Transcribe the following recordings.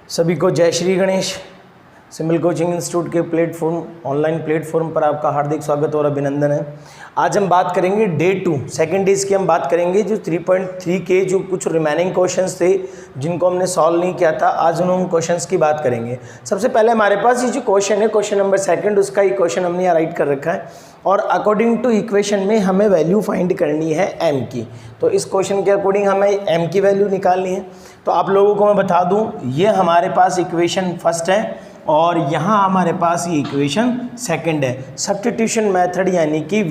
सभी को जय Shri Ganesh. Symbol coaching institute के प्लेटफॉर्म ऑनलाइन प्लेटफॉर्म पर आपका हार्दिक स्वागत और अभिनंदन है। आज हम बात करेंगे डे 2 सेकेंड डेज की। हम बात करेंगे जो 3.3 के जो कुछ रिमेनिंग क्वेश्चंस थे जिनको हमने सॉल्व नहीं किया था, आज उन क्वेश्चंस की बात करेंगे। सबसे पहले हमारे पास ये जो क्वेश्चन है, क्वेश्चन नंबर 2, उसका ये क्वेश्चन हमने यहाँ राइट कर रखा है और अकॉर्डिंग टू इक्वेशन में हमें वैल्यू फाइंड करनी है m की। तो इस क्वेश्चन के अकॉर्डिंग हमें m की वैल्यू निकालनी है। तो आप लोगों को मैं बता दूं, ये हमारे पास इक्वेशन फर्स्ट है और यहाँ हमारे पास ये इक्वेशन सेकंड है। सब्स्टिट्यूशन मेथड यानी कि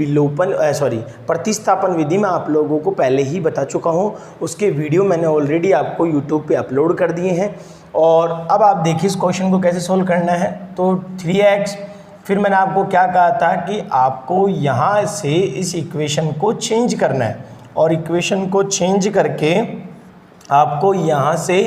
प्रतिस्थापन विधि में आप लोगों को पहले ही बता चुका हूँ, उसके वीडियो मैंने ऑलरेडी आपको यूट्यूब पे अपलोड कर दिए हैं। और अब आप देखिए इस क्वेश्चन को कैसे सोल्व करना है। तो 3x, फिर मैंने आपको क्या कहा था कि आपको यहाँ से इस इक्वेशन को चेंज करना है और इक्वेशन को चेंज करके आपको यहाँ से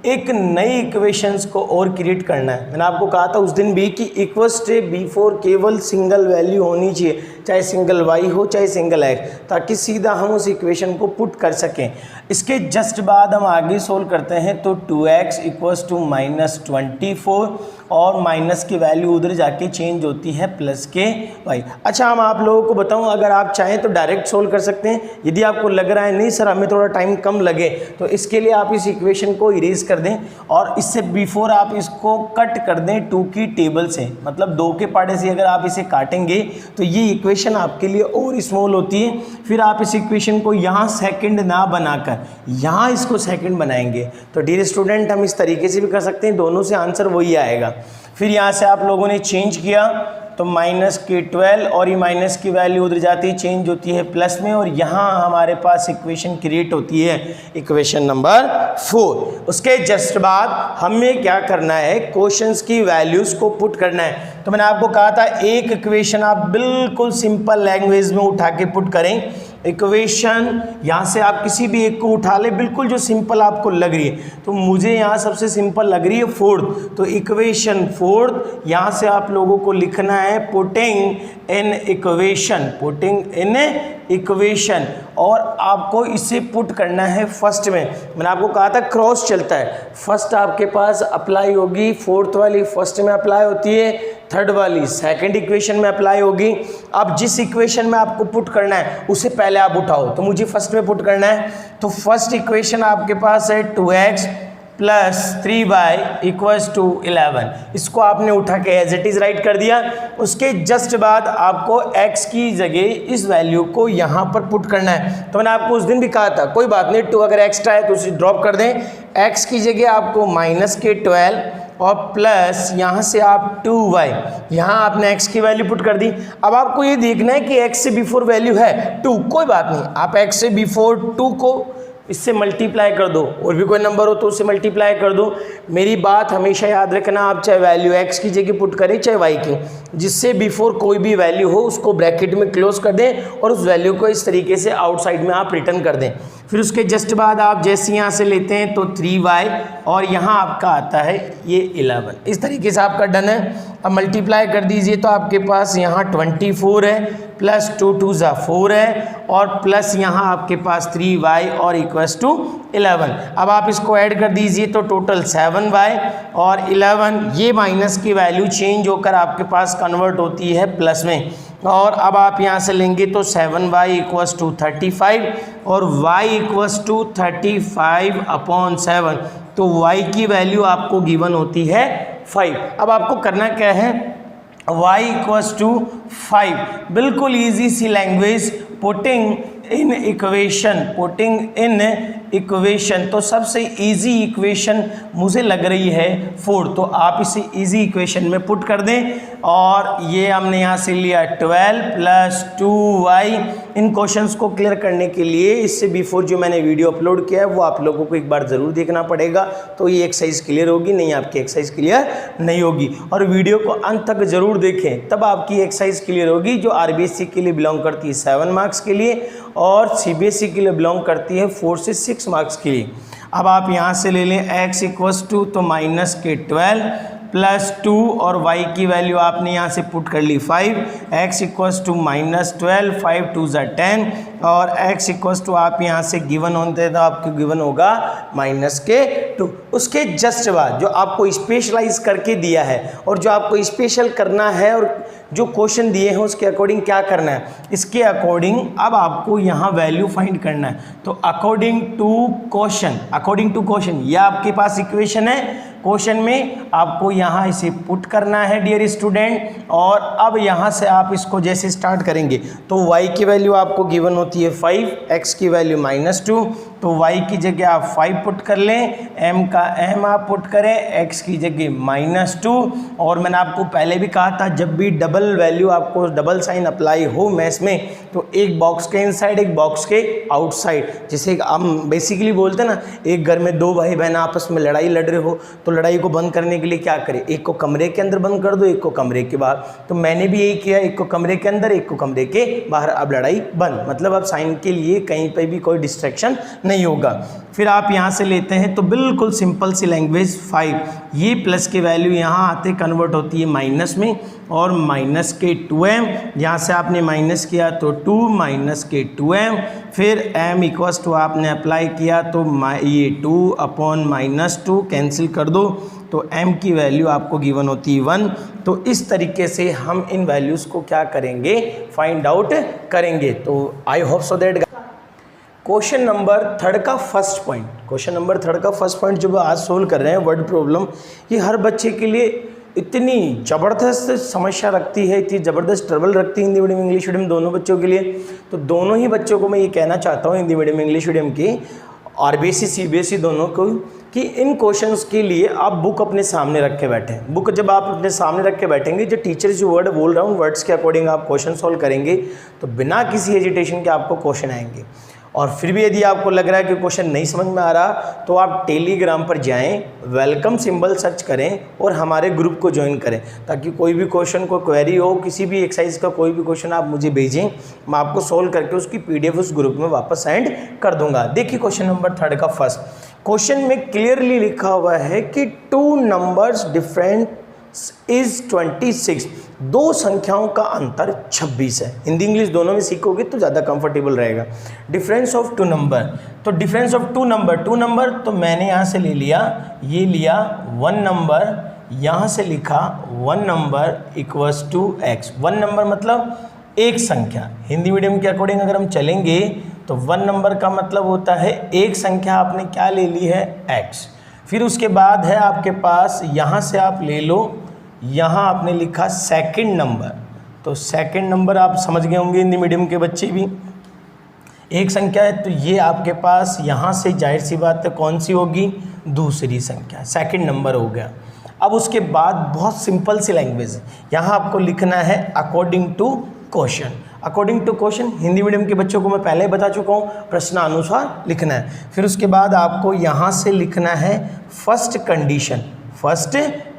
एक नई इक्वेशंस को और क्रिएट करना है। मैंने आपको कहा था उस दिन भी कि इक्वल स्टेप बिफोर केवल सिंगल वैल्यू होनी चाहिए, चाहे सिंगल y हो चाहे सिंगल x, ताकि सीधा हम उस इक्वेशन को पुट कर सकें। इसके जस्ट बाद हम आगे सोल्व करते हैं। तो 2x इक्वल्स टू -24 और माइनस की वैल्यू उधर जाके चेंज होती है प्लस के y। अच्छा, हम आप लोगों को बताऊं, अगर आप चाहें तो डायरेक्ट सोल्व कर सकते हैं। यदि आपको लग रहा है नहीं सर हमें थोड़ा टाइम कम लगे, तो इसके लिए आप इस इक्वेशन को इरेज कर दें और इससे बिफोर आप इसको कट कर दें 2 की टेबल से, मतलब 2 के पार्ट से अगर आप इसे काटेंगे तो ये इक्वेशन आपके लिए और स्मॉल होती है। फिर आप इस इक्वेशन को यहाँ सेकंड ना बनाकर यहाँ इसको सेकंड बनाएंगे। तो डियर स्टूडेंट, हम इस तरीके से भी कर सकते हैं, दोनों से आंसर वही आएगा। फिर यहाँ से आप लोगों ने चेंज किया तो -12 और ये माइनस की वैल्यू उधर जाती है चेंज होती है प्लस में, और यहाँ हमारे पास इक्वेशन क्रिएट होती है इक्वेशन नंबर 4। उसके जस्ट बाद हमें क्या करना है, क्वेश्चंस की वैल्यूज़ को पुट करना है। तो मैंने आपको कहा था एक इक्वेशन आप बिल्कुल सिंपल लैंग्वेज में उठा के पुट करें। इक्वेशन यहाँ से आप किसी भी एक को उठा ले, बिल्कुल जो सिंपल आपको लग रही है। तो मुझे यहाँ सबसे सिंपल लग रही है 4th, तो इक्वेशन 4th यहाँ से आप लोगों को लिखना है पुटिंग इन इक्वेशन, और आपको इसे पुट करना है फर्स्ट में। मैंने आपको कहा था क्रॉस चलता है, फर्स्ट आपके पास अप्लाई होगी, 4th वाली फर्स्ट में अप्लाई होती है, 3rd वाली सेकंड इक्वेशन में अप्लाई होगी। अब जिस इक्वेशन में आपको पुट करना है उसे पहले आप उठाओ, तो मुझे फर्स्ट में पुट करना है। तो फर्स्ट इक्वेशन आपके पास है 2x plus 3y equals to 11। इसको आपने उठा के एज इट इज राइट कर दिया। उसके जस्ट बाद आपको x की जगह इस वैल्यू को यहाँ पर पुट करना है। तो मैंने आपको उस दिन भी कहा था कोई बात नहीं, 2 अगर एक्स्ट्रा है तो उसे ड्रॉप कर दें। x की जगह आपको -12 और प्लस यहाँ से आप 2y, यहाँ आपने x की वैल्यू पुट कर दी। अब आपको ये देखना है कि x से बिफोर वैल्यू है 2, कोई बात नहीं, आप x से बिफोर 2 को इससे मल्टीप्लाई कर दो, और भी कोई नंबर हो तो उससे मल्टीप्लाई कर दो। मेरी बात हमेशा याद रखना, आप चाहे वैल्यू x की जगह पुट करें चाहे y की, जिससे बिफोर कोई भी वैल्यू हो उसको ब्रैकेट में क्लोज कर दें और उस वैल्यू को इस तरीके से आउटसाइड में आप रिटर्न कर दें। फिर उसके जस्ट बाद आप जैसे यहाँ से लेते हैं तो 3y और यहाँ आपका आता है ये 11। इस तरीके से आपका डन है। अब मल्टीप्लाई कर दीजिए तो आपके पास यहाँ 24 है प्लस 2 2 4 है और प्लस यहाँ आपके पास 3y और इक्वल्स टू 11। अब आप इसको ऐड कर दीजिए तो टोटल 7y और 11, ये माइनस की वैल्यू चेंज होकर आपके पास कन्वर्ट होती है प्लस में। और अब आप यहाँ से लेंगे तो 7y इक्वल्स टू 35 और y इक्वल्स टू 35/7। तो y की वैल्यू आपको गिवन होती है 5। अब आपको करना क्या है, y इक्वल्स टू 5, बिल्कुल ईजी सी लैंग्वेज, पुटिंग इन इक्वेशन। तो सबसे इजी इक्वेशन मुझे लग रही है 4, तो आप इसे इजी इक्वेशन में पुट कर दें। और ये हमने यहाँ से लिया 12 प्लस 2y। इन क्वेश्चंस को क्लियर करने के लिए इससे बिफोर जो मैंने वीडियो अपलोड किया है वो आप लोगों को एक बार ज़रूर देखना पड़ेगा, तो ये एक्सरसाइज क्लियर होगी, नहीं आपकी एक्सरसाइज क्लियर नहीं होगी। और वीडियो को अंत तक ज़रूर देखें, तब आपकी एक्सरसाइज क्लियर होगी, जो RBSC के लिए बिलोंग करती है 7 मार्क्स के लिए और CBSE के लिए बिलोंग करती है 4 से 6 मार्क्स के लिए। अब आप यहाँ से ले लें x इक्वल्स टू तो -12 +2 और y की वैल्यू आपने यहाँ से पुट कर ली 5, x इक्वल्स टू -12, 5 2 ज़ा 10 और x इक्वल्स टू आप यहाँ से गिवन होते तो आपको गिवन होगा -2। उसके जस्ट बाद जो आपको स्पेशलाइज करके दिया है और जो आपको स्पेशल करना है और जो क्वेश्चन दिए हैं उसके अकॉर्डिंग क्या करना है, इसके अकॉर्डिंग अब आपको यहाँ वैल्यू फाइंड करना है। तो अकॉर्डिंग टू क्वेश्चन यह आपके पास इक्वेशन है, क्वेश्चन में आपको यहाँ इसे पुट करना है डियर स्टूडेंट। और अब यहाँ से आप इसको जैसे स्टार्ट करेंगे तो y की वैल्यू आपको गिवन होती है 5, x की वैल्यू -2, तो y की जगह आप 5 पुट कर लें, m का m आप पुट करें, x की जगह -2। और मैंने आपको पहले भी कहा था जब भी डबल वैल्यू आपको डबल साइन अप्लाई हो मैथ्स में तो एक बॉक्स के इनसाइड एक बॉक्स के आउटसाइड, जैसे हम बेसिकली बोलते हैं ना, एक घर में दो भाई बहन आपस में लड़ाई लड़ रहे हो तो लड़ाई को बंद करने के लिए क्या करें, एक को कमरे के अंदर बंद कर दो, एक को कमरे के बाहर। तो मैंने भी यही किया, एक को कमरे के अंदर एक को कमरे के बाहर, अब लड़ाई बंद, मतलब अब साइन के लिए कहीं पे भी कोई डिस्ट्रैक्शन नहीं होगा। फिर आप यहाँ से लेते हैं तो बिल्कुल सिंपल सी लैंग्वेज 5, ये प्लस की वैल्यू यहाँ आते कन्वर्ट होती है माइनस में और माइनस के 2m, यहाँ से आपने माइनस किया तो 2 - के 2m, फिर m इक्वल्स टू आपने अप्लाई किया तो ये 2/-2 कैंसिल कर दो तो m की वैल्यू आपको गिवन होती है 1। तो इस तरीके से हम इन वैल्यूज़ को क्या करेंगे, फाइंड आउट करेंगे। तो I hope so that question number 3 का फर्स्ट पॉइंट जो आज सोल्व कर रहे हैं वर्ड प्रॉब्लम, ये हर बच्चे के लिए इतनी ज़बरदस्त समस्या रखती है, इतनी ज़बरदस्त ट्रबल रखती है हिंदी मीडियम इंग्लिश मीडियम दोनों बच्चों के लिए। तो दोनों ही बच्चों को मैं ये कहना चाहता हूँ हिंदी मीडियम इंग्लिश मीडियम की RBSE CBSE दोनों को कि इन क्वेश्चंस के लिए आप बुक अपने सामने रख के बैठें। बुक जब आप अपने सामने रख के बैठेंगे, जो टीचर जो वर्ड बोल रहा हूँ वर्ड्स के अकॉर्डिंग आप क्वेश्चन सॉल्व करेंगे तो बिना किसी हेजिटेशन के आपको क्वेश्चन आएंगे। और फिर भी यदि आपको लग रहा है कि क्वेश्चन नहीं समझ में आ रहा तो आप टेलीग्राम पर जाएं, वेलकम सिंबल सर्च करें और हमारे ग्रुप को ज्वाइन करें, ताकि कोई भी क्वेश्चन को क्वेरी हो, किसी भी एक्सरसाइज का कोई भी क्वेश्चन आप मुझे भेजें, मैं आपको सोल्व करके उसकी PDF उस ग्रुप में वापस सेंड कर दूंगा। देखिए क्वेश्चन नंबर 3 का फर्स्ट क्वेश्चन में क्लियरली लिखा हुआ है कि 2 नंबर्स डिफरेंट इज 26, दो संख्याओं का अंतर 26 है। हिंदी इंग्लिश दोनों में सीखोगे तो ज़्यादा कंफर्टेबल रहेगा। डिफरेंस ऑफ 2 नंबर, तो डिफरेंस ऑफ 2 नंबर तो मैंने यहाँ से ले लिया, ये लिया 1 नंबर, यहाँ से लिखा 1 नंबर इक्वल्स टू x। 1 नंबर मतलब एक संख्या, हिंदी मीडियम के अकॉर्डिंग अगर हम चलेंगे तो 1 नंबर का मतलब होता है एक संख्या आपने क्या ले ली है x। फिर उसके बाद है आपके पास, यहाँ से आप ले लो, यहाँ आपने लिखा सेकंड नंबर, तो सेकंड नंबर आप समझ गए होंगे हिंदी मीडियम के बच्चे भी, एक संख्या है तो ये आपके पास यहाँ से जाहिर सी बात है कौन सी होगी, दूसरी संख्या, सेकंड नंबर हो गया। अब उसके बाद बहुत सिंपल सी लैंग्वेज है, यहाँ आपको लिखना है according to question. According to question Hindi medium के बच्चों को मैं पहले ही बता चुका हूँ, प्रश्नानुसार लिखना है। फिर उसके बाद आपको यहाँ से लिखना है फर्स्ट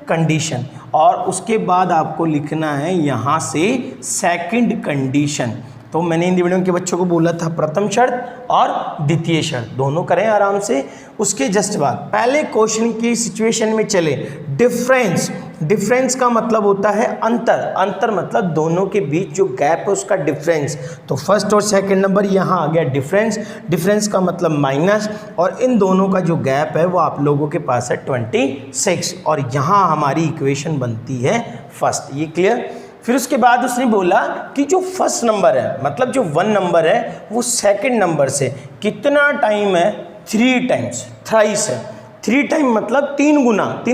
कंडीशन और उसके बाद आपको लिखना है यहाँ से सेकंड कंडीशन। तो मैंने हिंदी मीडियम के बच्चों को बोला था प्रथम शर्त और द्वितीय शर्त, दोनों करें आराम से। उसके जस्ट बाद पहले क्वेश्चन की सिचुएशन में चले, डिफरेंस का मतलब होता है अंतर मतलब दोनों के बीच जो गैप है उसका डिफरेंस। तो फर्स्ट और सेकंड नंबर यहाँ आ गया डिफरेंस का मतलब माइनस, और इन दोनों का जो गैप है वो आप लोगों के पास है 26, और यहाँ हमारी इक्वेशन बनती है फर्स्ट। ये क्लियर। फिर उसके बाद उसने बोला कि जो फर्स्ट नंबर है मतलब जो 1 नंबर है वो सेकंड नंबर से कितना टाइम है, 3 टाइम्स, थ्राइस है। 3 टाइम मतलब 3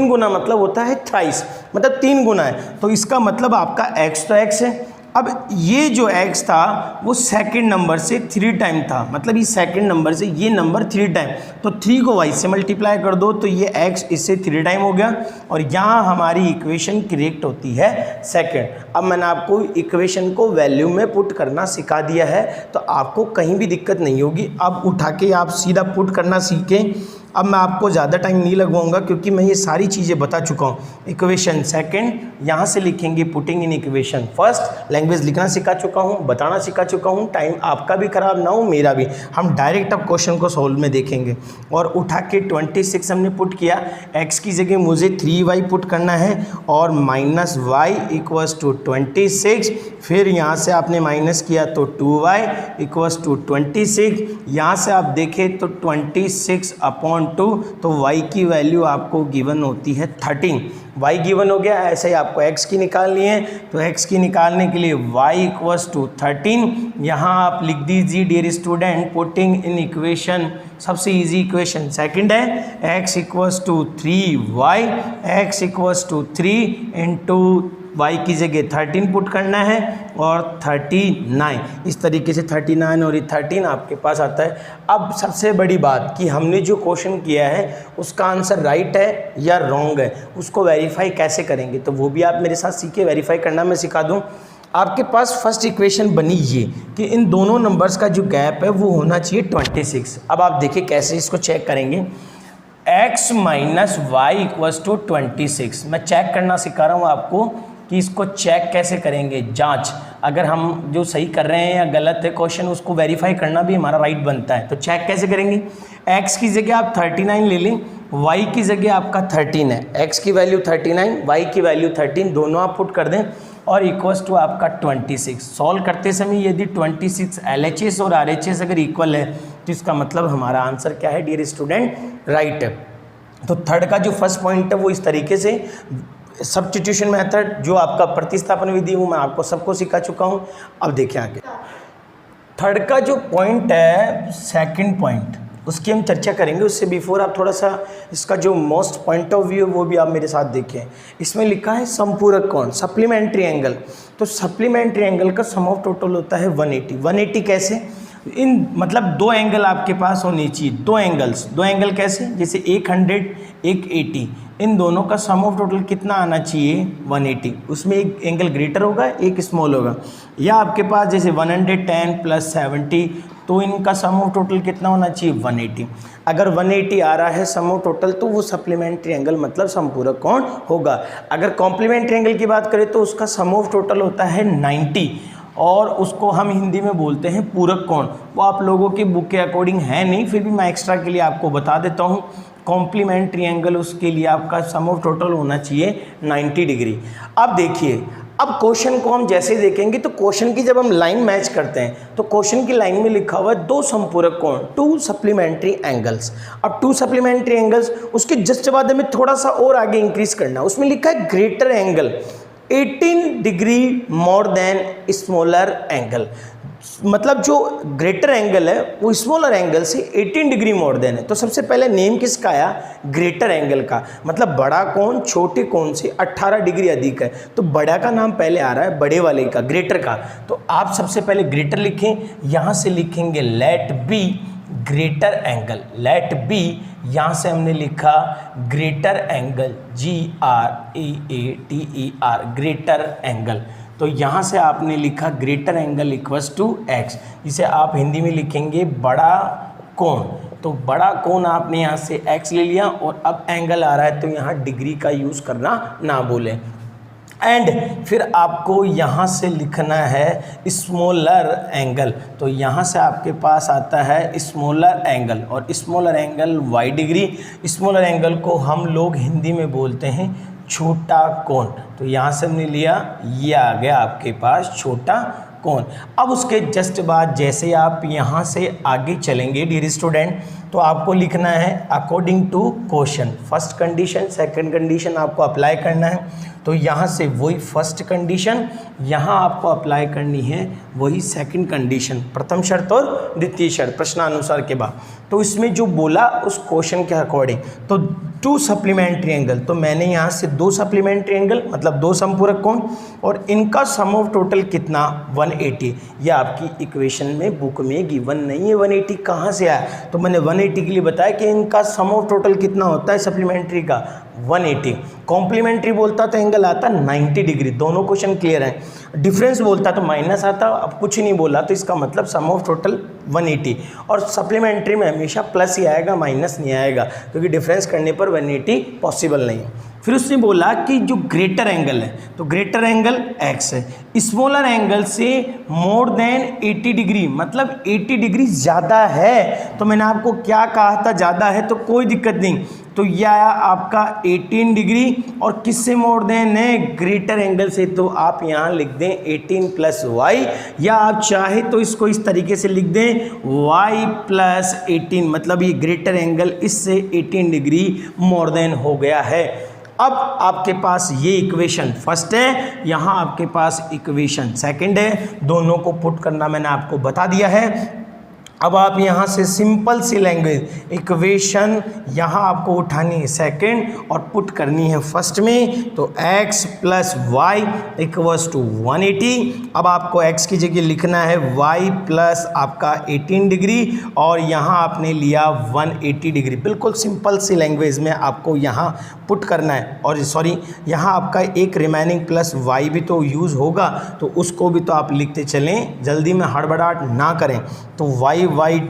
गुना मतलब होता है थ्राइस, मतलब 3 गुना है। तो इसका मतलब आपका x तो x है। अब ये जो x था वो सेकंड नंबर से 3 टाइम था, मतलब ये सेकंड नंबर से ये नंबर 3 टाइम, तो 3 को y से मल्टीप्लाई कर दो तो ये x इससे 3 टाइम हो गया, और यहाँ हमारी इक्वेशन करेक्ट होती है सेकंड। अब मैंने आपको इक्वेशन को वैल्यू में पुट करना सिखा दिया है तो आपको कहीं भी दिक्कत नहीं होगी। अब उठा के आप सीधा पुट करना सीखें। अब मैं आपको ज़्यादा टाइम नहीं लगवाऊंगा क्योंकि मैं ये सारी चीज़ें बता चुका हूँ। इक्वेशन सेकंड यहाँ से लिखेंगे putting in equation first. Language लिखना सिखा चुका हूँ, बताना सिखा चुका हूँ, टाइम आपका भी खराब ना हो मेरा भी। हम डायरेक्ट अब क्वेश्चन को सॉल्व में देखेंगे। और उठा के 26 हमने पुट किया, x की जगह मुझे 3y पुट करना है और माइनस वाई इक्वल्स टू 26। फिर यहाँ से आपने माइनस किया तो 2y इक्वल्स टू 26। यहाँ से आप देखें तो 26/2, तो y की वैल्यू आपको गिवन होती है 13। y गिवन हो गया, ऐसे ही आपको x की निकालनी है। तो x की निकालने के लिए y इक्वल्स टू 13। यहाँ आप लिख दीजिए dear student putting in equation, सबसे इजी इक्वेशन सेकंड है x equals to 3y, x equals to 3 into y की जगह 13 पुट करना है और 39, इस तरीके से 39 और 13 आपके पास आता है। अब सबसे बड़ी बात कि हमने जो क्वेश्चन किया है उसका आंसर राइट है या रॉन्ग है, उसको वेरीफाई कैसे करेंगे, तो वो भी आप मेरे साथ सीखे। वेरीफाई करना मैं सिखा दूं। आपके पास फर्स्ट इक्वेशन बनी ये कि इन दोनों नंबर्स का जो गैप है वो होना चाहिए 26। अब आप देखिए कैसे इसको चेक करेंगे। x minus y equals to 26, मैं चेक करना सिखा रहा हूँ आपको कि इसको चेक कैसे करेंगे, जांच, अगर हम जो सही कर रहे हैं या गलत है क्वेश्चन उसको वेरीफाई करना भी हमारा राइट बनता है। तो चेक कैसे करेंगे, x की जगह आप 39 ले लें, y की जगह आपका 13 है, x की वैल्यू 39, y की वैल्यू 13, दोनों आप पुट कर दें और इक्वल्स टू आपका 26। सॉल्व करते समय यदि 26 LHS और RHS अगर इक्वल है तो इसका मतलब हमारा आंसर क्या है डियर स्टूडेंट, राइट है। तो थर्ड का जो फर्स्ट पॉइंट है वो इस तरीके से सब्स्टिट्यूशन मेथड, जो आपका प्रतिस्थापन विधि वो मैं आपको सबको सिखा चुका हूँ। अब देखिए आगे थर्ड का जो पॉइंट है सेकंड पॉइंट, उसकी हम चर्चा करेंगे। उससे बिफोर आप थोड़ा सा इसका जो मोस्ट पॉइंट ऑफ व्यू है वो भी आप मेरे साथ देखें। इसमें लिखा है समपूरक कोण, सप्लीमेंट्री एंगल। तो सप्लीमेंट्री एंगल का सम ऑफ टोटल होता है 180। 180 कैसे, इन मतलब दो एंगल आपके पास होनी चाहिए, दो एंगल कैसे, जैसे 100 एक 80, इन दोनों का सम ऑफ टोटल कितना आना चाहिए 180। उसमें एक एंगल ग्रेटर होगा एक स्मॉल होगा। या आपके पास जैसे 110 प्लस 70, तो इनका सम ऑफ टोटल कितना होना चाहिए 180। अगर 180 आ रहा है सम ऑफ टोटल तो वो सप्लीमेंट्री एंगल मतलब समपूरक कोण होगा। अगर कॉम्प्लीमेंट्री एंगल की बात करें तो उसका सम ऑफ टोटल होता है 90 और उसको हम हिंदी में बोलते हैं पूरक कोण। वो आप लोगों की बुक के अकॉर्डिंग है नहीं, फिर भी मैं एक्स्ट्रा के लिए आपको बता देता हूँ। कॉम्प्लीमेंट्री एंगल उसके लिए आपका सम ऑफ टोटल होना चाहिए 90 डिग्री। अब देखिए, अब क्वेश्चन को हम जैसे देखेंगे तो क्वेश्चन की जब हम लाइन मैच करते हैं तो क्वेश्चन की लाइन में लिखा हुआ है दो समपूरक कोण, 2 सप्लीमेंट्री एंगल्स। अब 2 सप्लीमेंट्री एंगल्स, उसके जस्ट बाद हमें थोड़ा सा और आगे इंक्रीज करना, उसमें लिखा है greater angle 18 degree more than smaller angle. मतलब जो ग्रेटर एंगल है वो स्मॉलर एंगल से 18 डिग्री मोर देन है। तो सबसे पहले नेम किसका आया, ग्रेटर एंगल का, मतलब बड़ा कोण छोटे कोण से 18 डिग्री अधिक है, तो बड़ा का नाम पहले आ रहा है, बड़े वाले का, ग्रेटर का। तो आप सबसे पहले ग्रेटर लिखें, यहाँ से लिखेंगे let B greater angle, let B, यहाँ से हमने लिखा greater angle GREATER, greater angle. तो यहाँ से आपने लिखा greater angle equals to x, इसे आप हिंदी में लिखेंगे बड़ा कोण। तो बड़ा कोण आपने यहाँ से x ले लिया और अब एंगल आ रहा है तो यहाँ डिग्री का यूज़ करना ना भूलें। एंड फिर आपको यहाँ से लिखना है स्मॉलर एंगल। तो यहाँ से आपके पास आता है स्मॉलर एंगल और smaller angle y degree. Smaller angle को हम लोग हिंदी में बोलते हैं छोटा कोण। तो यहाँ से हमने लिया, ये आ गया आपके पास छोटा कोण। अब उसके जस्ट बाद जैसे आप यहाँ से आगे चलेंगे डियर स्टूडेंट, तो आपको लिखना है according to question, first condition second condition आपको अप्लाई करना है। तो यहाँ से वही फर्स्ट कंडीशन यहाँ आपको अप्लाई करनी है, वही सेकंड कंडीशन, प्रथम शर्त और द्वितीय शर्त प्रश्नानुसार के बाद। तो इसमें जो बोला उस क्वेश्चन के अकॉर्डिंग, तो 2 सप्लीमेंट्री एंगल, तो मैंने यहाँ से 2 सप्लीमेंट्री एंगल मतलब 2 समपूरक कोण और इनका सम ऑफ टोटल कितना 180। ये आपकी इक्वेशन में बुक में गिवन नहीं है 180 कहाँ से आया, तो मैंने 180 के लिए बताया कि इनका सम ऑफ टोटल कितना होता है सप्लीमेंट्री का 180, कॉम्प्लीमेंट्री बोलता तो एंगल आता 90 डिग्री। दोनों क्वेश्चन क्लियर हैं। डिफरेंस बोलता तो माइनस आता, अब कुछ ही नहीं बोला तो इसका मतलब सम ऑफ टोटल 180, और सप्लीमेंट्री में हमेशा प्लस ही आएगा, माइनस नहीं आएगा, क्योंकि डिफरेंस करने पर 180 पॉसिबल नहीं है। फिर उसने बोला कि जो ग्रेटर एंगल है, तो ग्रेटर एंगल x है, स्मॉलर एंगल से मोर देन 80 डिग्री, मतलब 80 डिग्री ज़्यादा है। तो मैंने आपको क्या कहा था, ज़्यादा है तो कोई दिक्कत नहीं, तो यह आया आपका 18 डिग्री, और किससे मोर देन है, ग्रेटर एंगल से, तो आप यहाँ लिख दें 18 प्लस वाई, या आप चाहे तो इसको इस तरीके से लिख दें y प्लस 18, मतलब ये ग्रेटर एंगल इससे 18 डिग्री मोर देन हो गया है। अब आपके पास ये इक्वेशन फर्स्ट है, यहाँ आपके पास इक्वेशन सेकंड है, दोनों को पुट करना मैंने आपको बता दिया है। अब आप यहाँ से सिंपल सी लैंग्वेज इक्वेशन यहाँ आपको उठानी है सेकंड और पुट करनी है फर्स्ट में, तो x plus y equals to 180। अब आपको x की जगह लिखना है y प्लस आपका 18 डिग्री, और यहाँ आपने लिया 180 डिग्री। बिल्कुल सिंपल सी लैंग्वेज में आपको यहाँ पुट करना है, और सॉरी यहाँ आपका एक रिमेनिंग प्लस y भी तो यूज़ होगा, तो उसको भी तो आप लिखते चलें, जल्दी में हड़बड़ाहट ना करें। तो y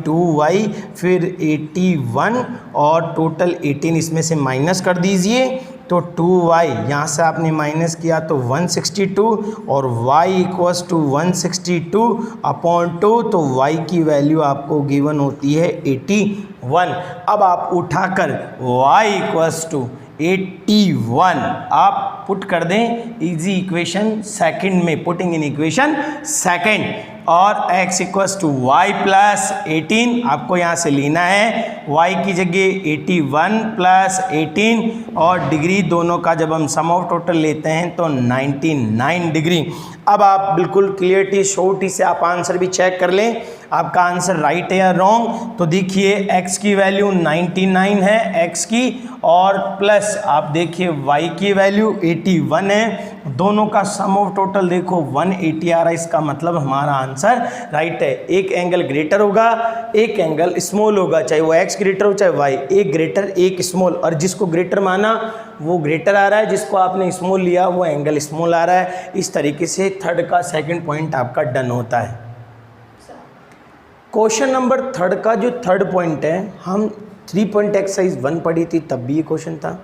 2y फिर 81 और टोटल 18 इसमें से माइनस कर दीजिए, तो 2y यहाँ से आपने माइनस किया तो 162, और y इक्वल्स टू 162 अपॉन 2, तो y की वैल्यू आपको गिवन होती है 81। अब आप उठाकर y इक्वल्स टू 81 आप पुट कर दें इजी इक्वेशन सेकंड में, पुटिंग इन इक्वेशन सेकंड, और x equals to y plus 18 आपको यहाँ से लेना है, y की जगह 81 प्लस 18, और डिग्री दोनों का जब हम सम ऑफ टोटल लेते हैं तो 99 डिग्री। अब आप बिल्कुल क्लियरिटी छोटी से आप आंसर भी चेक कर लें, आपका आंसर राइट है या रॉन्ग। तो देखिए x की वैल्यू 99 है x की, और प्लस आप देखिए y की वैल्यू 81 है, दोनों का सम ऑफ टोटल देखो 180 आ रहा है, इसका मतलब हमारा आंसर राइट है। एक एंगल ग्रेटर होगा, एक एंगल स्मॉल होगा, चाहे वो x ग्रेटर हो चाहे y, एक ग्रेटर एक स्मॉल, और जिसको ग्रेटर माना वो ग्रेटर आ रहा है, जिसको आपने स्मॉल लिया वो एंगल स्मॉल आ रहा है। इस तरीके से थर्ड का सेकंड पॉइंट आपका डन होता है। क्वेश्चन नंबर थर्ड का जो थर्ड पॉइंट है, हम 3 पॉइंट एक्सरसाइज 1 पढ़ी थी तब भी ये क्वेश्चन था,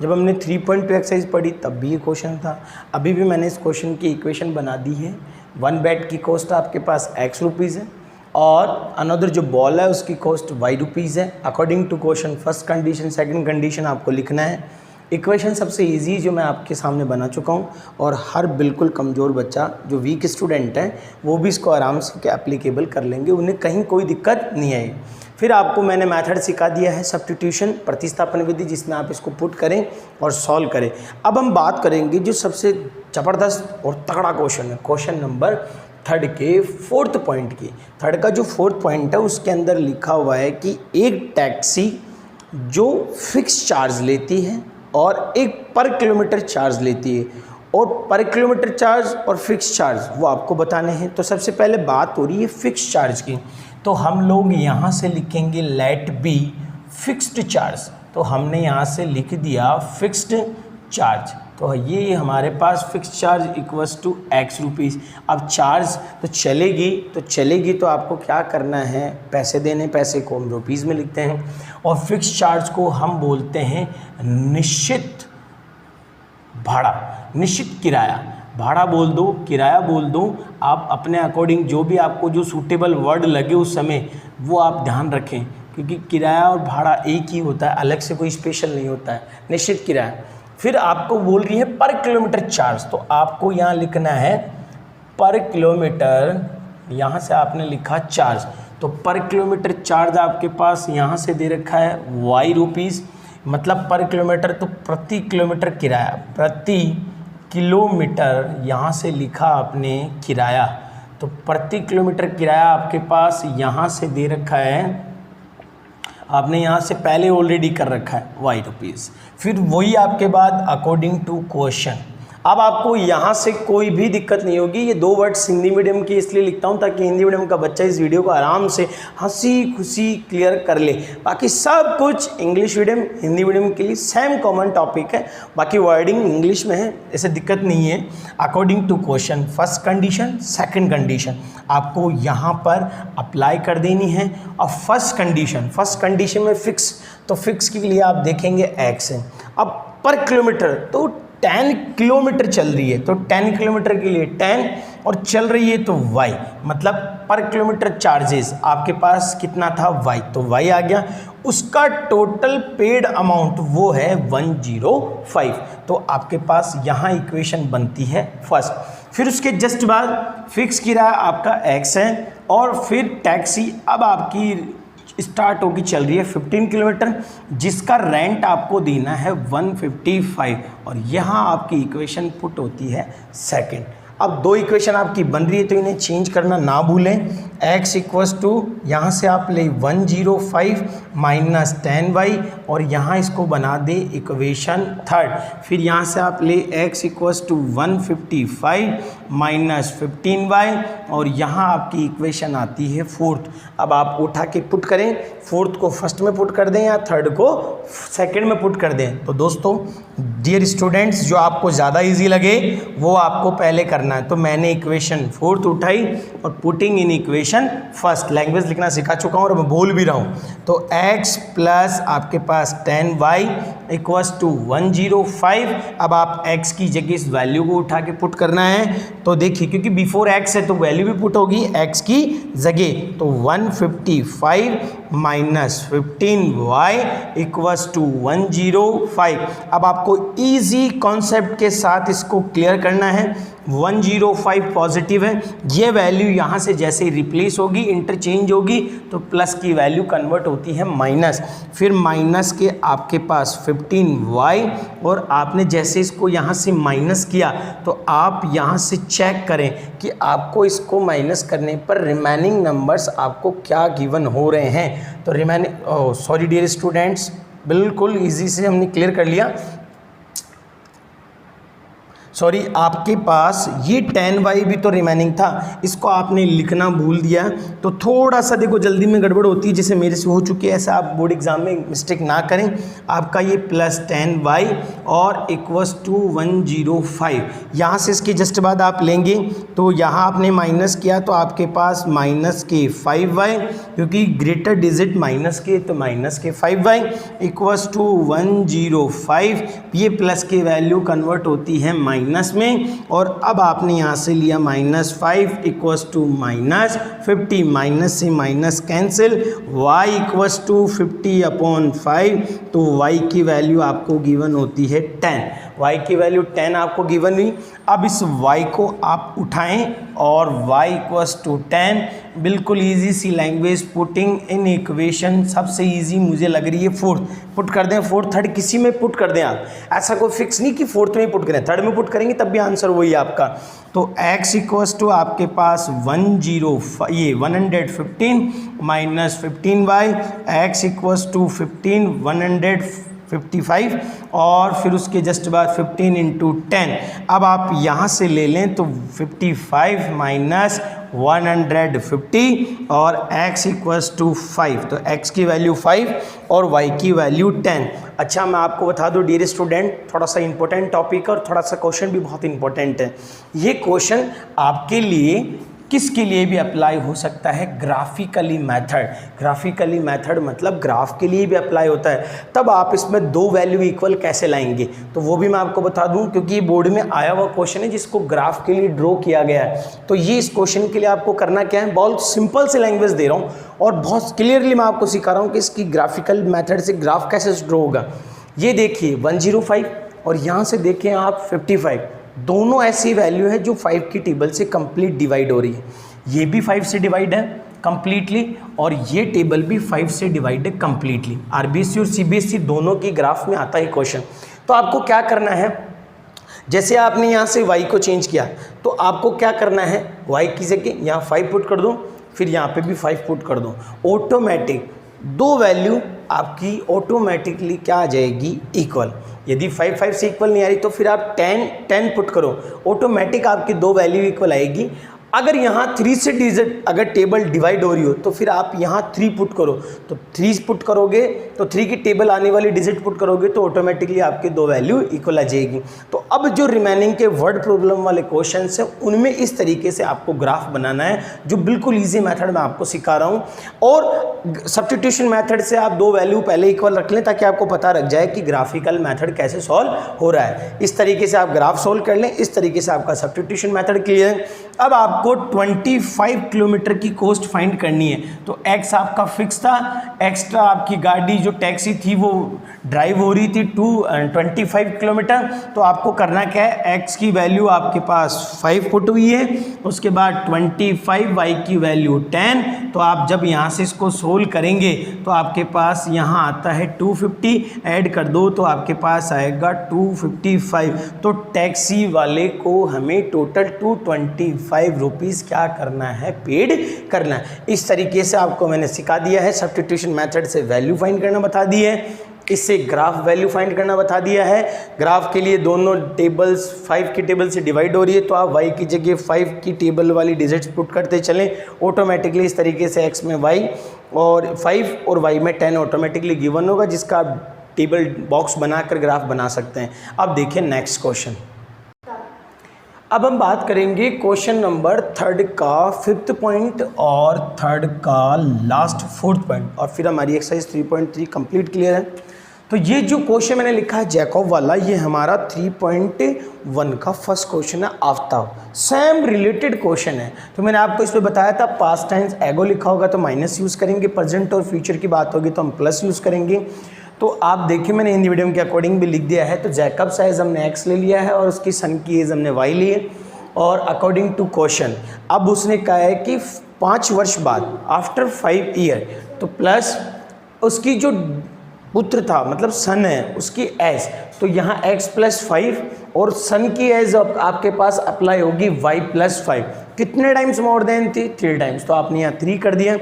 जब हमने 3.2 एक्सरसाइज पढ़ी तब भी ये क्वेश्चन था, अभी भी मैंने इस क्वेश्चन की इक्वेशन बना दी है। 1 बैट की कॉस्ट आपके पास x रुपीज़ है, और अनदर जो बॉल है उसकी कॉस्ट y रुपीज़ है। According to question first condition second condition आपको लिखना है। इक्वेशन सबसे इजी जो मैं आपके सामने बना चुका हूँ, और हर बिल्कुल कमज़ोर बच्चा जो वीक स्टूडेंट है वो भी इसको आराम से एप्लीकेबल कर लेंगे, उन्हें कहीं कोई दिक्कत नहीं आएगी। फिर आपको मैंने मेथड सिखा दिया है सब्स्टिट्यूशन प्रतिस्थापन विधि, जिसमें आप इसको पुट करें और सॉल्व करें। अब हम बात करेंगे जो सबसे ज़बरदस्त और तगड़ा क्वेश्चन है, क्वेश्चन नंबर थर्ड के फोर्थ पॉइंट की। थर्ड का जो फोर्थ पॉइंट है उसके अंदर लिखा हुआ है कि एक टैक्सी जो फिक्स चार्ज लेती है और एक पर किलोमीटर चार्ज लेती है, और पर किलोमीटर चार्ज और फिक्स चार्ज वो आपको बताने हैं। तो सबसे पहले बात हो रही है फिक्स चार्ज की, तो हम लोग यहाँ से लिखेंगे लेट बी फिक्स्ड चार्ज, तो हमने यहाँ से लिख दिया फिक्स्ड चार्ज, तो ये हमारे पास fix charge equals to x rupees. अब चार्ज तो चलेगी तो आपको क्या करना है, पैसे देने, पैसे को हम रुपीज़ में लिखते हैं, और फिक्स चार्ज को हम बोलते हैं निश्चित भाड़ा, निश्चित किराया, भाड़ा बोल दो, किराया बोल दो, आप अपने अकॉर्डिंग जो भी आपको जो सूटेबल वर्ड लगे उस समय वो आप ध्यान रखें, क्योंकि किराया और भाड़ा एक ही होता है, अलग से कोई स्पेशल नहीं होता है, निश्चित किराया। फिर आपको बोल रही है पर किलोमीटर चार्ज, तो आपको यहाँ लिखना है पर किलोमीटर, यहाँ से आपने लिखा चार्ज, तो पर किलोमीटर चार्ज आपके पास यहाँ से दे रखा है y रुपीज़, मतलब पर किलोमीटर तो प्रति किलोमीटर किराया, प्रति किलोमीटर यहाँ से लिखा आपने किराया, तो प्रति किलोमीटर किराया आपके पास यहाँ से दे रखा है, आपने यहाँ से पहले ऑलरेडी कर रखा है y रुपीज़। फिर वही आपके बाद अकॉर्डिंग टू क्वेश्चन, अब आपको यहाँ से कोई भी दिक्कत नहीं होगी। ये 2 वर्ड्स हिंदी मीडियम की इसलिए लिखता हूँ ताकि हिंदी मीडियम का बच्चा इस वीडियो को आराम से हंसी खुशी क्लियर कर ले। बाकी सब कुछ इंग्लिश मीडियम हिंदी मीडियम के लिए सेम कॉमन टॉपिक है, बाकी वर्डिंग इंग्लिश में है, ऐसे दिक्कत नहीं है। According to question first condition second condition आपको यहाँ पर अप्लाई कर देनी है। और फर्स्ट कंडीशन में फिक्स, तो फिक्स के लिए आप देखेंगे x है। अब पर किलोमीटर तो 10 किलोमीटर चल रही है, तो 10 किलोमीटर के लिए 10 और चल रही है तो y, मतलब पर किलोमीटर चार्जेस आपके पास कितना था y, तो y आ गया। उसका टोटल पेड अमाउंट वो है 105, तो आपके पास यहाँ इक्वेशन बनती है फर्स्ट। फिर उसके जस्ट बाद फिक्स किराया आपका x है और फिर टैक्सी अब आपकी स्टार्ट होगी चल रही है 15 किलोमीटर, जिसका रेंट आपको देना है 155 और यहाँ आपकी इक्वेशन पुट होती है सेकंड। अब 2 इक्वेशन आपकी बन रही है तो इन्हें चेंज करना ना भूलें। x इक्वस टू यहाँ से आप ले 105 माइनस 10y और यहाँ इसको बना दे इक्वेशन थर्ड। फिर यहाँ से आप ले x equals to 155 minus 15y और यहाँ आपकी इक्वेशन आती है फोर्थ। अब आप उठा के पुट करें, फोर्थ को फर्स्ट में पुट कर दें या थर्ड को सेकंड में पुट कर दें। तो दोस्तों डियर स्टूडेंट्स, जो आपको ज़्यादा इजी लगे वो आपको पहले करना है। तो मैंने इक्वेशन फोर्थ उठाई और putting in equation first, language लिखना सिखा चुका हूँ और मैं बोल भी रहा हूँ। तो x प्लस आपके पास 10y इक्वस टू 105। अब आप x की जगह इस वैल्यू को उठा के पुट करना है। तो देखिए क्योंकि बिफोर x है तो वैल्यू भी पुट होगी x की जगह, तो 155 माइनस 15y इक्वस टू 105। अब आपको इजी कॉन्सेप्ट के साथ इसको क्लियर करना है। 105 पॉजिटिव है, ये वैल्यू यहाँ से जैसे ही रिप्लेस होगी इंटरचेंज होगी तो प्लस की वैल्यू कन्वर्ट होती है माइनस। फिर माइनस के आपके पास 15y और आपने जैसे इसको यहाँ से माइनस किया तो आप यहाँ से चेक करें कि आपको इसको माइनस करने पर रिमेनिंग नंबर्स आपको क्या गिवन हो रहे हैं। तो रिमेनिंग सॉरी डियर स्टूडेंट्स, बिल्कुल इजी से हमने क्लियर कर लिया। सॉरी, आपके पास ये 10y भी तो रिमेनिंग था, इसको आपने लिखना भूल दिया। तो थोड़ा सा देखो जल्दी में गड़बड़ होती है जैसे मेरे से हो चुकी है, ऐसा आप बोर्ड एग्जाम में मिस्टेक ना करें। आपका ये प्लस 10y और इक्वस टू 105, यहाँ से इसके जस्ट बाद आप लेंगे तो यहाँ आपने माइनस किया तो आपके पास माइनस के 5y, क्योंकि ग्रेटर डिजिट माइनस के तो माइनस के 5y इक्वस टू 105। ये प्लस की वैल्यू कन्वर्ट होती है माइनस में और अब आपने यहाँ से लिया -5 इक्वस टू -50, माइनस से minus cancel, y equals to 50/5, तो y की वैल्यू आपको गिवन होती है 10। y की वैल्यू 10 आपको गिवन हुई। अब इस y को आप उठाएं और y इक्वस टू 10, बिल्कुल इजी सी लैंग्वेज, पुटिंग इन इक्वेशन सबसे इजी मुझे लग रही है फोर्थ। पुट कर दें फोर्थ, थर्ड किसी में पुट कर दें आप, ऐसा कोई फिक्स नहीं कि फोर्थ में पुट करें, थर्ड में पुट करेंगे तब भी आंसर वही आपका। तो x इक्वस टू आपके पास 115 minus 15y, x equals to 155 और फिर उसके जस्ट बाद 15 इंटू 10। अब आप यहाँ से ले लें तो 55 माइनस 150 और x इक्वस टू 5, तो x की वैल्यू 5 और y की वैल्यू 10। अच्छा, मैं आपको बता दूं डियर स्टूडेंट, थोड़ा सा इंपॉर्टेंट टॉपिक और थोड़ा सा क्वेश्चन भी बहुत इंपॉर्टेंट है। ये क्वेश्चन आपके लिए किसके लिए भी अप्लाई हो सकता है, ग्राफिकली मेथड। ग्राफिकली मेथड मतलब ग्राफ के लिए भी अप्लाई होता है। तब आप इसमें 2 वैल्यू इक्वल कैसे लाएंगे तो वो भी मैं आपको बता दूं, क्योंकि ये बोर्ड में आया हुआ क्वेश्चन है जिसको ग्राफ के लिए ड्रॉ किया गया है। तो ये इस क्वेश्चन के लिए आपको करना क्या है, बहुत सिंपल से लैंग्वेज दे रहा हूँ और बहुत क्लियरली मैं आपको सिखा रहा हूँ कि इसकी ग्राफिकल मेथड से ग्राफ कैसे ड्रॉ होगा। ये देखिए 105 और यहाँ से देखें आप 55, दोनों ऐसी वैल्यू है जो 5 की टेबल से कंप्लीट डिवाइड हो रही है। ये भी 5 से डिवाइड है कंप्लीटली और ये टेबल भी 5 से डिवाइड है कंप्लीटली। आरबीएससी और सीबीएसई दोनों की ग्राफ में आता है क्वेश्चन। तो आपको क्या करना है, जैसे आपने यहाँ से y को चेंज किया तो आपको क्या करना है, y की जगह यहाँ 5 पुट कर दो, फिर यहाँ पे भी 5 पुट कर दो। ऑटोमेटिक 2 वैल्यू आपकी ऑटोमेटिकली क्या आ जाएगी, इक्वल। यदि 5 5 से इक्वल नहीं आ रही तो फिर आप 10 पुट करो, ऑटोमेटिक आपकी दो वैल्यू इक्वल आएगी। अगर यहाँ 3 से डिजिट अगर टेबल डिवाइड हो रही हो तो फिर आप यहाँ 3 पुट करो, तो 3 पुट करोगे तो 3 की टेबल आने वाली डिजिट पुट करोगे तो ऑटोमेटिकली आपकी दो वैल्यू इक्वल आ जाएगी। तो अब जो रिमेनिंग के वर्ड प्रॉब्लम वाले क्वेश्चंस हैं उनमें इस तरीके से आपको ग्राफ बनाना है, जो बिल्कुल ईजी मेथड मैं आपको सिखा रहा हूँ। और सब्स्टिट्यूशन मेथड से आप दो वैल्यू पहले इक्वल रख लें ताकि आपको पता रख जाए कि ग्राफिकल मेथड कैसे सॉल्व हो रहा है। इस तरीके से आप ग्राफ सॉल्व कर लें, इस तरीके से आपका सब्स्टिट्यूशन मेथड क्लियर है। अब आपको 25 किलोमीटर की कॉस्ट फाइंड करनी है। तो एक्स आपका फिक्स था, एक्स्ट्रा आपकी गाड़ी जो टैक्सी थी वो ड्राइव हो रही थी 25 किलोमीटर। तो आपको करना क्या है, एक्स की वैल्यू आपके पास 5 पुट हुई है, उसके बाद 25, वाई की वैल्यू 10। तो आप जब यहाँ से इसको सोल्व करेंगे तो आपके पास यहाँ आता है 250, ऐड कर दो तो आपके पास आएगा 255। तो टैक्सी वाले को हमें टोटल 225 रुपीज़ क्या करना है, पेड करना है। इस तरीके से आपको मैंने सिखा दिया है। सब्स्टिट्यूशन मेथड से वैल्यू फाइंड करना बता दी है, इससे ग्राफ वैल्यू फाइंड करना बता दिया है। ग्राफ के लिए दोनों टेबल्स 5 की टेबल से डिवाइड हो रही है तो आप y की जगह 5 की टेबल वाली डिजिट्स पुट करते चलें, ऑटोमेटिकली इस तरीके से x में y और 5 और y में 10 ऑटोमेटिकली गिवन होगा, जिसका आप टेबल बॉक्स बनाकर ग्राफ बना सकते हैं। अब देखिए नेक्स्ट क्वेश्चन। अब हम बात करेंगे क्वेश्चन नंबर 3 का 5th पॉइंट और 3rd का लास्ट 4th पॉइंट, और फिर हमारी एक्सरसाइज 3.3 कंप्लीट क्लियर है। तो ये जो क्वेश्चन मैंने लिखा है जैकब वाला, ये हमारा 3.1 का फर्स्ट क्वेश्चन है। आफ्ताब सेम रिलेटेड क्वेश्चन है। तो मैंने आपको इस पर बताया था पास्ट टेंस एगो लिखा होगा तो माइनस यूज़ करेंगे, प्रेजेंट और फ्यूचर की बात होगी तो हम प्लस यूज़ करेंगे। तो आप देखिए मैंने हिंदी मीडियम के अकॉर्डिंग भी लिख दिया है। तो जैकब साइज हमने एक्स ले लिया है और उसकी सन की एज हमने वाई ली है, और अकॉर्डिंग टू क्वेश्चन अब उसने कहा है कि 5 वर्ष बाद आफ्टर 5 ईयर, तो प्लस उसकी जो पुत्र था मतलब सन है उसकी एज, तो यहाँ x + 5 और सन की एज आपके पास अप्लाई होगी y + 5। कितने टाइम्स मोर देन थी, 3 टाइम्स, तो आपने यहाँ 3 कर दिया।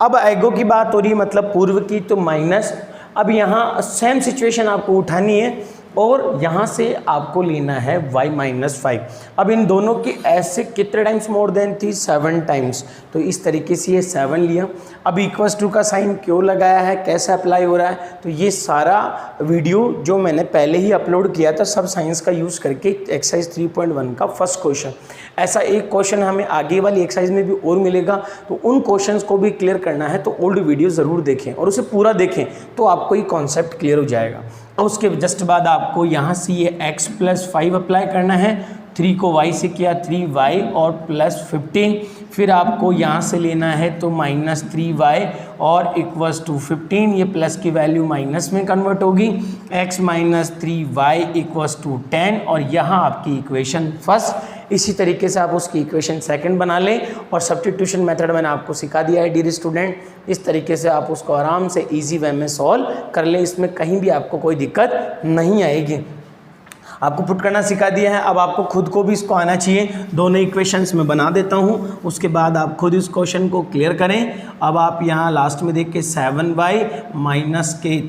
अब एगो की बात हो रही है मतलब पूर्व की, तो माइनस। अब यहाँ सेम सिचुएशन आपको उठानी है और यहाँ से आपको लेना है y - 5। अब इन दोनों की एज से कितने टाइम्स मोर देन थी, 7 टाइम्स, तो इस तरीके से ये 7 लिया। अब इक्वल्स टू का साइन क्यों लगाया है, कैसे अप्लाई हो रहा है, तो ये सारा वीडियो जो मैंने पहले ही अपलोड किया था सब साइंस का यूज़ करके एक्सरसाइज 3.1 का फर्स्ट क्वेश्चन। ऐसा एक क्वेश्चन हमें आगे वाली एक्सरसाइज में भी और मिलेगा, तो उन क्वेश्चंस को भी क्लियर करना है तो ओल्ड वीडियो ज़रूर देखें और उसे पूरा देखें तो आपको ये कॉन्सेप्ट क्लियर हो जाएगा। और उसके जस्ट बाद आपको यहाँ से ये x + 5 अप्लाई करना है, 3 को y से किया 3y और +15, फिर आपको यहाँ से लेना है तो -3y और इक्वल्स टू 15, ये प्लस की वैल्यू माइनस में कन्वर्ट होगी, x - 3y इक्वल्स टू 10, और यहाँ आपकी इक्वेशन फर्स्ट। इसी तरीके से आप उसकी इक्वेशन सेकंड बना लें, और सब्स्टिट्यूशन मेथड मैंने आपको सिखा दिया है डियर स्टूडेंट। इस तरीके से आप उसको आराम से इजी वे में सॉल्व कर लें, इसमें कहीं भी आपको कोई दिक्कत नहीं आएगी। आपको पुट करना सिखा दिया है, अब आपको खुद को भी इसको आना चाहिए। दोनों इक्वेशंस में बना देता हूँ, उसके बाद आप खुद इस क्वेश्चन को क्लियर करें। अब आप यहाँ लास्ट में देख के 7y -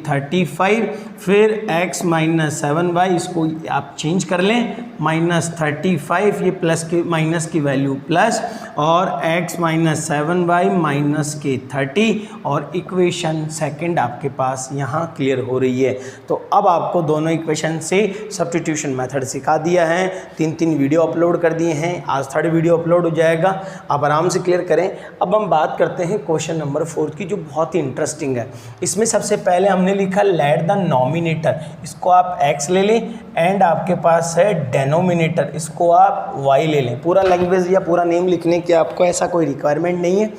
35, फिर x - 7y, इसको आप चेंज कर लें, -35, ये प्लस की माइनस की वैल्यू प्लस, और x - 7y - 30, और इक्वेशन सेकंड आपके पास यहाँ क्लियर हो रही है। तो अब आपको दोनों इक्वेशन से सब्स्टिट्यूशन मेथड सिखा दिया है, 3 वीडियो अपलोड कर दिए हैं, आज 3rd वीडियो अपलोड हो जाएगा, आप आराम से क्लियर करें। अब हम बात करते हैं क्वेश्चन नंबर 4 की, जो बहुत ही इंटरेस्टिंग है। इसमें सबसे पहले हमने लिखा लेट द नॉमिनेटर, इसको आप x ले लें, एंड आपके पास है डेनोमिनेटर, इसको आप y ले लें। पूरा लैंग्वेज या पूरा नेम लिखने की आपको ऐसा कोई रिक्वायरमेंट नहीं है।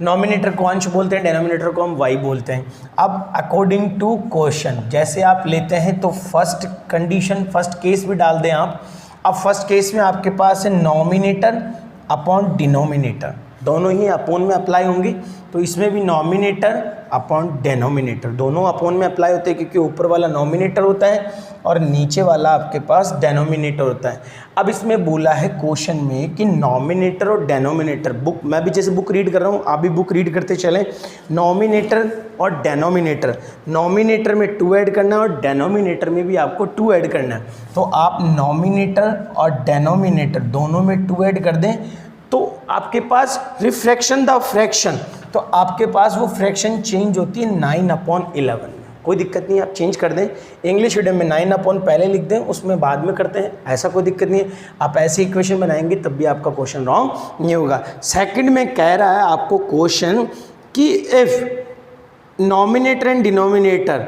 नॉमिनेटर को अंश बोलते हैं, डेनोमिनेटर को हम y बोलते हैं। अब अकॉर्डिंग टू क्वेश्चन जैसे आप लेते हैं तो फर्स्ट कंडीशन, फर्स्ट केस भी डाल दें आप। अब फर्स्ट केस में आपके पास है नॉमिनेटर अपॉन डिनोमिनेटर, दोनों ही अपोन में अप्लाई होंगी, तो इसमें भी नॉमिनेटर अपॉन डेनोमिनेटर दोनों अपोन में अप्लाई होते हैं, क्योंकि ऊपर वाला नॉमिनेटर होता है और नीचे वाला आपके पास डेनोमिनेटर होता है। अब इसमें बोला है क्वेश्चन में कि नॉमिनेटर और डेनोमिनेटर, बुक मैं भी जैसे बुक रीड कर रहा हूँ आप भी बुक रीड करते चलें। नॉमिनेटर और डेनोमिनेटर, नॉमिनेटर में 2 ऐड करना है और डेनोमिनेटर में भी आपको 2 ऐड करना है। तो आप नॉमिनेटर और डेनोमिनेटर दोनों में 2 ऐड कर दें तो आपके पास रिफ्रैक्शन द फ्रैक्शन, तो आपके पास वो फ्रैक्शन चेंज होती है 9/11 में। कोई दिक्कत नहीं, आप चेंज कर दें। इंग्लिश मीडियम में 9 पहले लिख दें, उसमें बाद में करते हैं, ऐसा कोई दिक्कत नहीं है। आप ऐसे इक्वेशन बनाएंगे तब भी आपका क्वेश्चन रॉन्ग नहीं होगा। सेकंड में कह रहा है आपको क्वेश्चन कि if nominator and denominator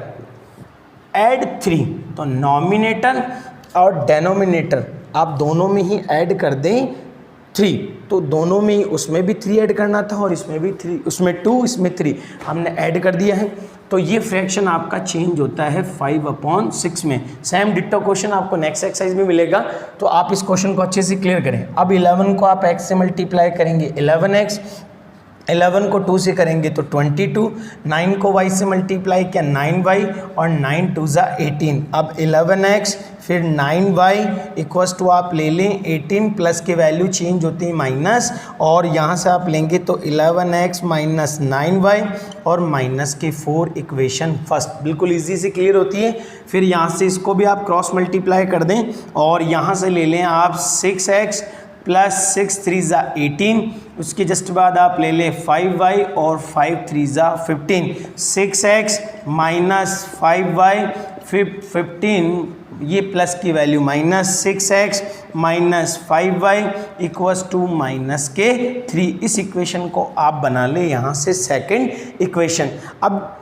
add 3, तो नॉमिनेटर और डेनोमिनेटर आप दोनों में ही ऐड कर दें 3, तो दोनों में ही, उसमें भी 3 ऐड करना था और इसमें भी 3, उसमें 2 इसमें 3 हमने ऐड कर दिया है। तो ये फ्रैक्शन आपका चेंज होता है 5/6 में। सेम डिट्टो क्वेश्चन आपको नेक्स्ट एक्सरसाइज में मिलेगा, तो आप इस क्वेश्चन को अच्छे से क्लियर करें। अब 11 को आप x से मल्टीप्लाई करेंगे 11x, 11 को 2 से करेंगे तो 22, 9 को y से मल्टीप्लाई किया 9y और 9 2 ज़ा 18। अब 11x फिर 9y इक्वस टू आप ले लें 18 प्लस के वैल्यू चेंज होती है माइनस, और यहाँ से आप लेंगे तो 11x माइनस 9y और माइनस के 4 इक्वेशन फर्स्ट, बिल्कुल इजी से क्लियर होती है। फिर यहाँ से इसको भी आप क्रॉस मल्टीप्लाई कर दें और यहाँ से ले लें आप 6x प्लस 6 3 ज़ा 18, उसके जस्ट बाद आप ले लें 5y और 5 3 ज़ा 15, 6x माइनस 5y फिर 15, ये प्लस की value minus 6x minus 5y equals to minus के 3। इस इक्वेशन को आप बना लें यहाँ से सेकंड इक्वेशन। अब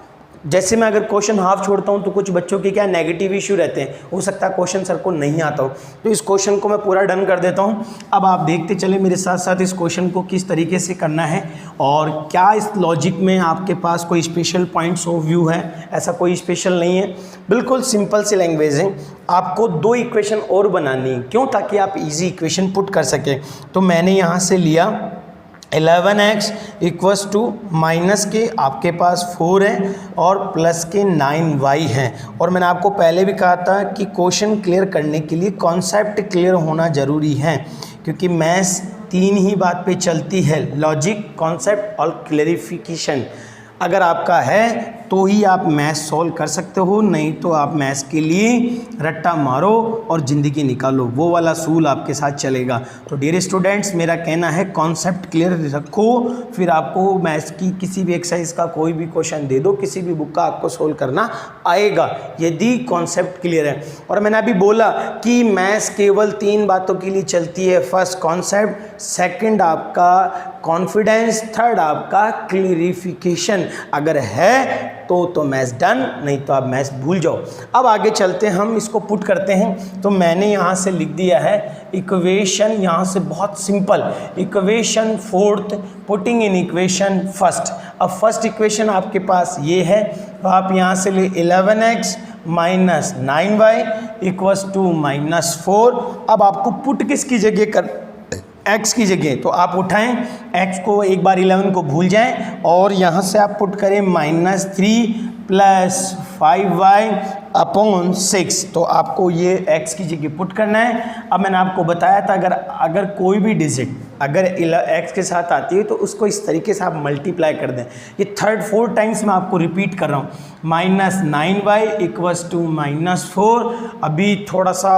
जैसे मैं अगर क्वेश्चन हाफ छोड़ता हूँ तो कुछ बच्चों के क्या नेगेटिव इश्यू रहते हैं, हो सकता है क्वेश्चन सर को नहीं आता हो, तो इस क्वेश्चन को मैं पूरा डन कर देता हूँ। अब आप देखते चले मेरे साथ साथ इस क्वेश्चन को किस तरीके से करना है और क्या इस लॉजिक में आपके पास कोई स्पेशल पॉइंट्स ऑफ व्यू है। ऐसा कोई स्पेशल नहीं है, बिल्कुल सिंपल सी लैंग्वेज है। आपको 2 इक्वेशन और बनानी है, क्यों? ताकि आप ईजी इक्वेशन पुट कर सकें। तो मैंने यहाँ से लिया 11x इक्वस टू माइनस के आपके पास 4 है और प्लस के 9y है। और मैंने आपको पहले भी कहा था कि क्वेश्चन क्लियर करने के लिए कॉन्सेप्ट क्लियर होना ज़रूरी है, क्योंकि मैथ्स 3 ही बात पे चलती है, लॉजिक, कॉन्सेप्ट और क्लैरिफिकेशन। अगर आपका है तो ही आप मैथ्स सॉल्व कर सकते हो, नहीं तो आप मैथ्स के लिए रट्टा मारो और ज़िंदगी निकालो, वो वाला सूल आपके साथ चलेगा। तो डियर स्टूडेंट्स, मेरा कहना है कॉन्सेप्ट क्लियर रखो, फिर आपको मैथ्स की किसी भी एक्सरसाइज का कोई भी क्वेश्चन दे दो, किसी भी बुक का आपको सोल्व करना आएगा यदि कॉन्सेप्ट क्लियर है। और मैंने अभी बोला कि मैथ्स केवल 3 बातों के लिए चलती है, फर्स्ट कॉन्सेप्ट, सेकेंड आपका कॉन्फिडेंस, थर्ड आपका क्लियरिफिकेशन। अगर है तो मैथ्स डन, नहीं तो आप मैथ्स भूल जाओ। अब आगे चलते हैं, हम इसको पुट करते हैं। तो मैंने यहाँ से लिख दिया है इक्वेशन, यहाँ से बहुत simple, equation 4th putting in equation first. अब फर्स्ट इक्वेशन आपके पास ये है, तो आप यहाँ से ले 11x minus 9y equals to minus 4। अब आपको पुट किसकी जगह कर, x की जगह, तो आप उठाएं x को, एक बार 11 को भूल जाएं और यहाँ से आप पुट करें -3 प्लस 5y अपॉन 6। तो आपको ये x की जगह पुट करना है। अब मैंने आपको बताया था अगर कोई भी डिजिट अगर x के साथ आती है तो उसको इस तरीके से आप मल्टीप्लाई कर दें। ये 4 टाइम्स मैं आपको रिपीट कर रहा हूँ, -9y इक्वस टू -4। अभी थोड़ा सा